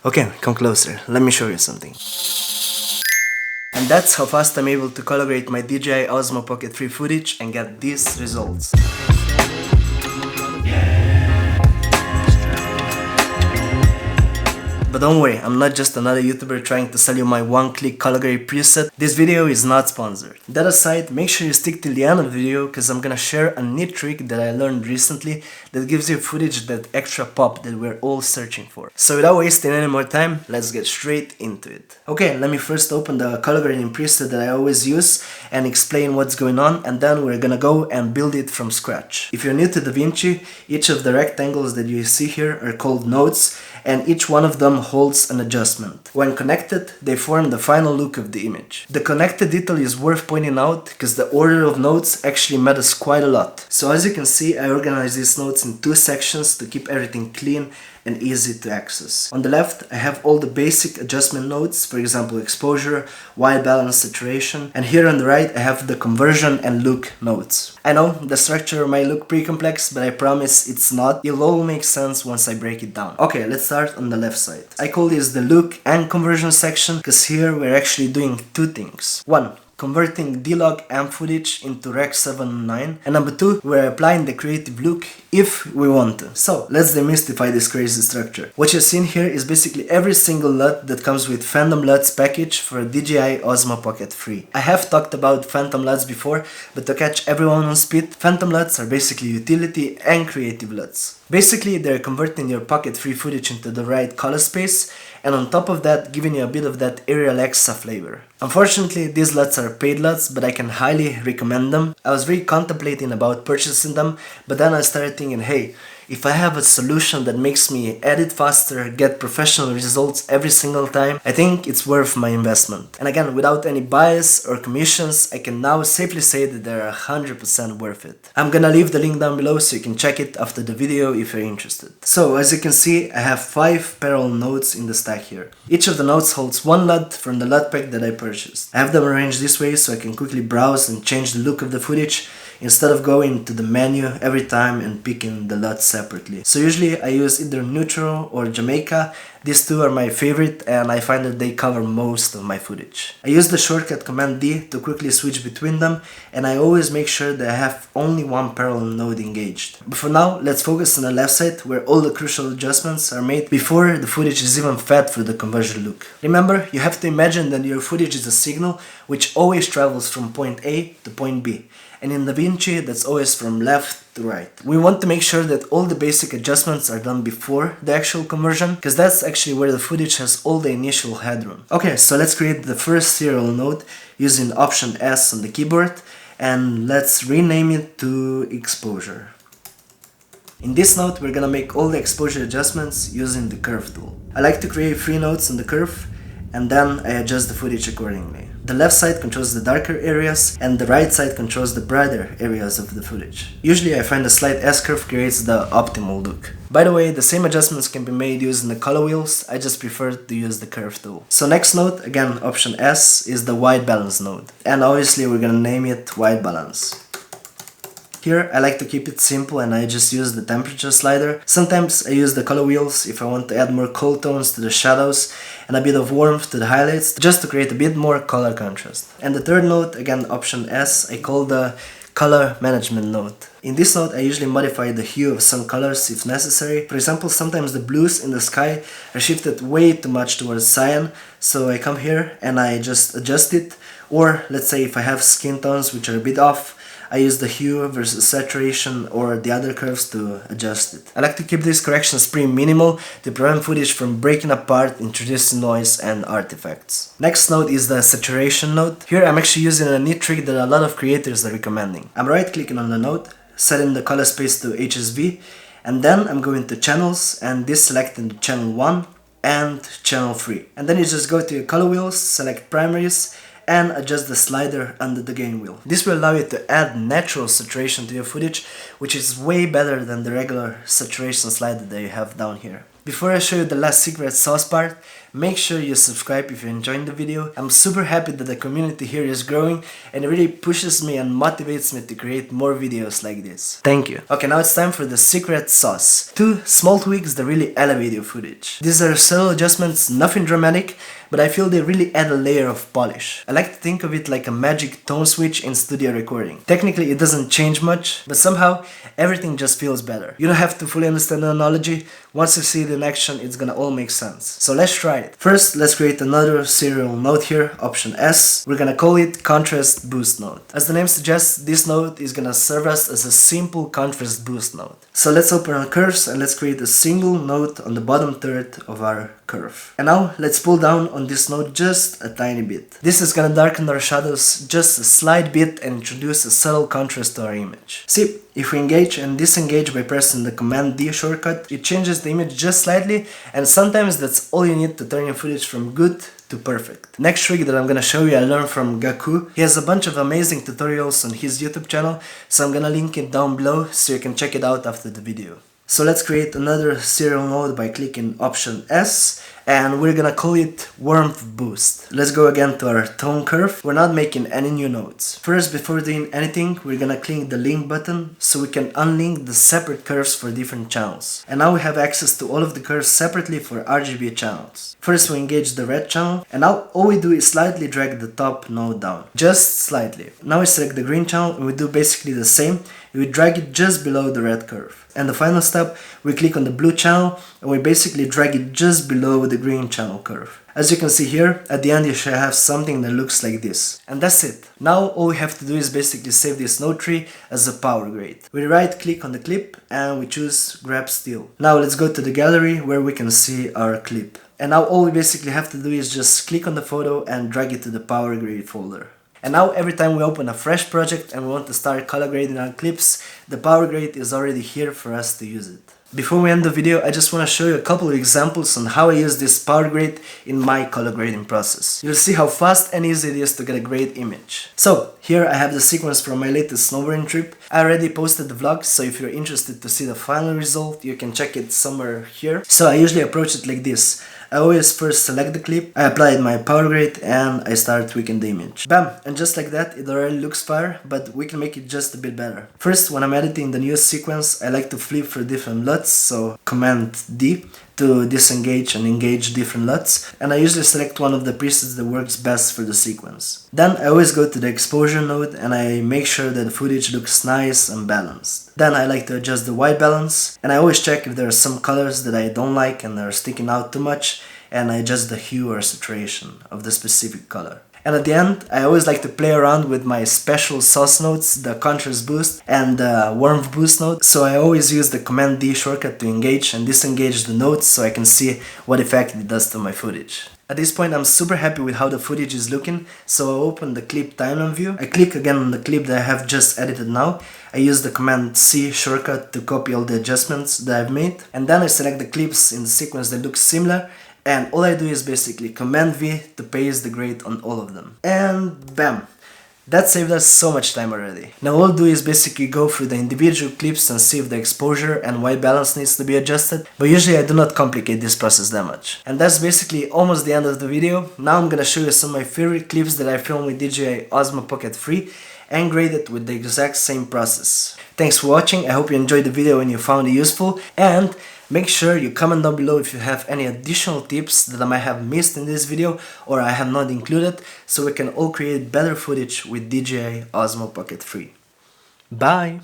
Okay, come closer, let me show you something. And that's how fast I'm able to color-grade my DJI Osmo Pocket 3 footage and get these results. But don't worry, I'm not just another YouTuber trying to sell you my one-click color-grade preset. This video is not sponsored. That aside, make sure you stick till the end of the video, because I'm gonna share a neat trick that I learned recently that gives you footage that extra pop that we're all searching for. So without wasting any more time, let's get straight into it. Okay, let me first open the color grading preset that I always use and explain what's going on, and then we're gonna go and build it from scratch. If you're new to DaVinci, each of the rectangles that you see here are called nodes, and each one of them holds an adjustment. When connected, they form the final look of the image. The connected detail is worth pointing out because the order of nodes actually matters quite a lot. So as you can see, I organized these nodes in two sections to keep everything clean and easy to access. On the left, I have all the basic adjustment nodes, for example exposure, white balance, saturation, and here on the right I have the conversion and look nodes. I know the structure might look pretty complex, but I promise it's not. It'll all make sense once I break it down. Okay, let's start on the left side. I call this the look and conversion section because here we're actually doing two things. One, converting D-Log and footage into Rec 709, and number two, we're applying the creative look if we want to. So let's demystify this crazy structure. What you're seeing here is basically every single LUT that comes with Phantom LUTs package for DJI Osmo Pocket 3. I have talked about Phantom LUTs before, but to catch everyone on speed, Phantom LUTs are basically utility and creative LUTs. Basically, they're converting your Pocket 3 footage into the right color space, and on top of that, giving you a bit of that aerial Exa flavor. Unfortunately, these LUTs are paid LUTs, but I can highly recommend them. I was really contemplating about purchasing them, but then I started thinking, hey, if I have a solution that makes me edit faster, get professional results every single time, I think it's worth my investment. And again, without any bias or commissions, I can now safely say that they're 100% worth it. I'm gonna leave the link down below so you can check it after the video if you're interested. So as you can see, I have 5 parallel nodes in the stack here. Each of the nodes holds one LUT from the LUT pack that I purchased. I have them arranged this way so I can quickly browse and change the look of the footage instead of going to the menu every time and picking the LUT separately. So usually I use either Neutral or Jamaica. These two are my favorite and I find that they cover most of my footage. I use the shortcut Command D to quickly switch between them, and I always make sure that I have only one parallel node engaged. But for now, let's focus on the left side where all the crucial adjustments are made before the footage is even fed for the conversion look. Remember, you have to imagine that your footage is a signal which always travels from point A to point B. And in DaVinci, that's always from left to right. We want to make sure that all the basic adjustments are done before the actual conversion, because that's actually where the footage has all the initial headroom. Okay, so let's create the first serial node using Option S on the keyboard, and let's rename it to Exposure. In this node, we're gonna make all the exposure adjustments using the Curve tool. I like to create 3 nodes on the curve, and then I adjust the footage accordingly. The left side controls the darker areas, and the right side controls the brighter areas of the footage. Usually I find a slight S-curve creates the optimal look. By the way, the same adjustments can be made using the color wheels, I just prefer to use the curve tool. So next node, again Option S, is the white balance node. And obviously we're gonna name it white balance. Here I like to keep it simple and I just use the temperature slider. Sometimes I use the color wheels if I want to add more cool tones to the shadows and a bit of warmth to the highlights, just to create a bit more color contrast. And the third node, again Option S, I call the color management node. In this node I usually modify the hue of some colors if necessary. For example, sometimes the blues in the sky are shifted way too much towards cyan, so I come here and I just adjust it. Or let's say if I have skin tones which are a bit off, I use the hue versus saturation or the other curves to adjust it. I like to keep these corrections pretty minimal to prevent footage from breaking apart, introducing noise and artifacts. Next node is the saturation node. Here I'm actually using a neat trick that a lot of creators are recommending. I'm right clicking on the node, setting the color space to HSV, and then I'm going to channels and deselecting channel 1 and channel 3. And then you just go to your color wheels, select primaries, and adjust the slider under the gain wheel. This will allow you to add natural saturation to your footage, which is way better than the regular saturation slider that you have down here. Before I show you the last secret sauce part, make sure you subscribe if you're enjoying the video. I'm super happy that the community here is growing and it really pushes me and motivates me to create more videos like this. Thank you. Okay, now it's time for the secret sauce. 2 small tweaks that really elevate your footage. These are subtle adjustments, nothing dramatic, but I feel they really add a layer of polish. I like to think of it like a magic tone switch in studio recording. Technically it doesn't change much, but somehow everything just feels better. You don't have to fully understand the analogy. Once you see it in action, it's gonna all make sense. So let's try it. First, let's create another serial node here, option S. We're gonna call it contrast boost node. As the name suggests, this node is gonna serve us as a simple contrast boost node. So let's open our curves and let's create a single node on the bottom third of our curve. And now let's pull down on this node just a tiny bit. This is gonna darken our shadows just a slight bit and introduce a subtle contrast to our image. See, if we engage and disengage by pressing the Command D shortcut, it changes the image just slightly, and sometimes that's all you need to turn your footage from good to perfect. Next trick that I'm gonna show you I learned from Gaku. He has a bunch of amazing tutorials on his YouTube channel, so I'm gonna link it down below so you can check it out after the video. So let's create another serial node by clicking option S, and we're gonna call it warmth boost. Let's go again to our tone curve. We're not making any new nodes. First, before doing anything, we're gonna click the link button so we can unlink the separate curves for different channels. And now we have access to all of the curves separately for RGB channels. First we engage the red channel, and now all we do is slightly drag the top node down. Just slightly. Now we select the green channel and we do basically the same. We drag it just below the red curve. And the final step, we click on the blue channel and we basically drag it just below the green channel curve. As you can see here, at the end you should have something that looks like this. And that's it. Now all we have to do is basically save this node tree as a power grade. We right click on the clip and we choose grab still. Now let's go to the gallery where we can see our clip. And now all we basically have to do is just click on the photo and drag it to the power grade folder. And now every time we open a fresh project and we want to start color grading our clips, the power grade is already here for us to use it. Before we end the video, I just want to show you a couple of examples on how I use this power grade in my color grading process. You'll see how fast and easy it is to get a great image. So here I have the sequence from my latest snowboarding trip. I already posted the vlog, so if you're interested to see the final result, you can check it somewhere here. So I usually approach it like this. I always first select the clip, I apply my power grade, and I start tweaking the image. Bam! And just like that, it already looks fire, but we can make it just a bit better. First, when I'm editing the new sequence, I like to flip through different LUTs, so Command D to disengage and engage different LUTs, and I usually select one of the presets that works best for the sequence. Then I always go to the exposure node and I make sure that the footage looks nice and balanced. Then I like to adjust the white balance, and I always check if there are some colors that I don't like and are sticking out too much, and I adjust the hue or saturation of the specific color. And at the end, I always like to play around with my special sauce nodes, the contrast boost and the warmth boost node. So I always use the Command D shortcut to engage and disengage the nodes so I can see what effect it does to my footage. At this point I'm super happy with how the footage is looking, so I open the clip timeline view. I click again on the clip that I have just edited now. I use the Command C shortcut to copy all the adjustments that I've made. And then I select the clips in the sequence that look similar. And all I do is basically Command V to paste the grade on all of them. And bam! That saved us so much time already. Now all I'll do is basically go through the individual clips and see if the exposure and white balance needs to be adjusted. But usually I do not complicate this process that much. And that's basically almost the end of the video. Now I'm gonna show you some of my favorite clips that I filmed with DJI Osmo Pocket 3 and graded with the exact same process. Thanks for watching, I hope you enjoyed the video and you found it useful, and make sure you comment down below if you have any additional tips that I might have missed in this video or I have not included, so we can all create better footage with DJI Osmo Pocket 3. Bye!